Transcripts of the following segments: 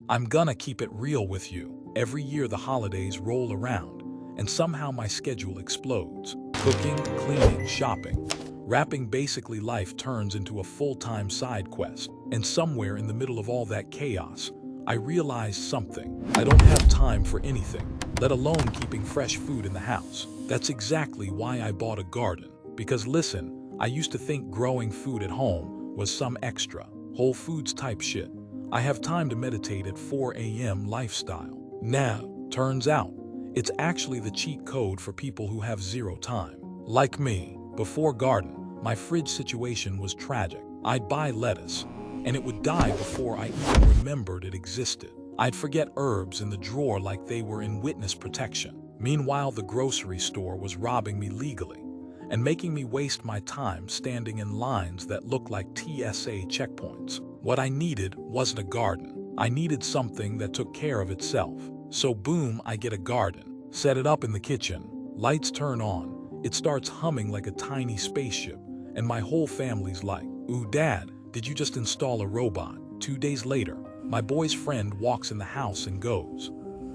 I'm gonna keep it real with you. Every year the holidays roll around, and somehow my schedule explodes. Cooking, cleaning, shopping. Wrapping basically life turns into a full-time side quest. And somewhere in the middle of all that chaos, I realized something. I don't have time for anything, let alone keeping fresh food in the house. That's exactly why I bought a garden. Because listen, I used to think growing food at home was some extra, Whole Foods type shit. I have time to meditate at 4 a.m. lifestyle. Now, turns out, it's actually the cheat code for people who have zero time. Like me, before Gardyn, my fridge situation was tragic. I'd buy lettuce, and it would die before I even remembered it existed. I'd forget herbs in the drawer like they were in witness protection. Meanwhile, the grocery store was robbing me legally and making me waste my time standing in lines that looked like TSA checkpoints. What I needed wasn't a garden. I needed something that took care of itself. So boom, I get a garden, set it up in the kitchen, lights turn on, it starts humming like a tiny spaceship, and my whole family's like, "Ooh, Dad, did you just install a robot?" 2 days later, my boy's friend walks in the house and goes,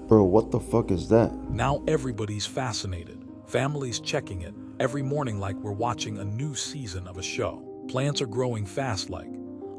Bro, what the fuck is that? Now everybody's fascinated. Families checking it every morning like we're watching a new season of a show. Plants are growing fast like,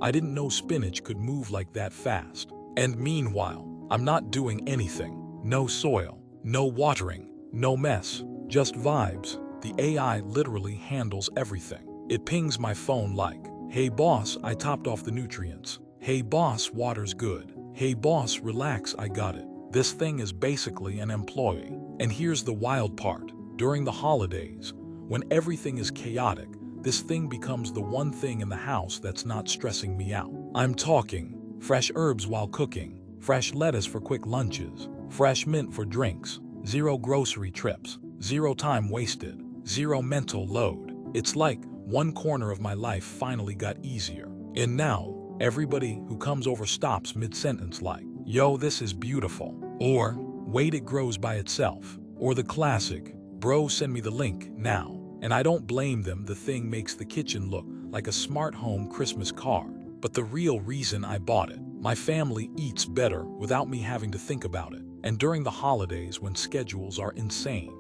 I didn't know spinach could move like that fast. And meanwhile, I'm not doing anything. No soil, no watering, no mess, just vibes. The AI literally handles everything. It pings my phone like, "Hey boss, I topped off the nutrients. Hey boss, water's good. Hey boss, relax, I got it." This thing is basically an employee. And here's the wild part. During the holidays, when everything is chaotic, this thing becomes the one thing in the house that's not stressing me out. I'm talking fresh herbs while cooking, fresh lettuce for quick lunches, fresh mint for drinks, zero grocery trips, zero time wasted, zero mental load. It's like one corner of my life finally got easier. And now, everybody who comes over stops mid-sentence like, "Yo, this is beautiful." Or, "Wait, it grows by itself." Or the classic, "Bro, send me the link now." And I don't blame them, the thing makes the kitchen look like a smart home Christmas card. But the real reason I bought it, my family eats better without me having to think about it. And during the holidays when schedules are insane,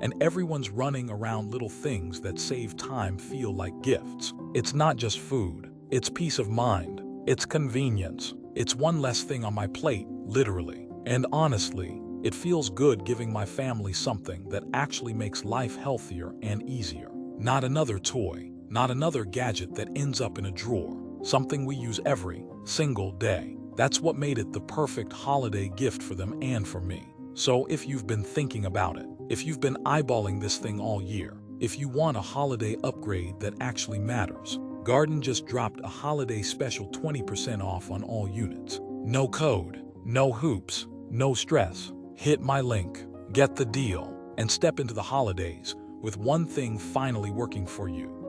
and everyone's running around, little things that save time feel like gifts. It's not just food, it's peace of mind, it's convenience, it's one less thing on my plate, literally. And honestly, it feels good giving my family something that actually makes life healthier and easier. Not another toy, not another gadget that ends up in a drawer, something we use every single day. That's what made it the perfect holiday gift for them and for me. So if you've been thinking about it, if you've been eyeballing this thing all year, if you want a holiday upgrade that actually matters, Gardyn just dropped a holiday special 20% off on all units. No code, no hoops, no stress. Hit my link, get the deal, and step into the holidays with one thing finally working for you.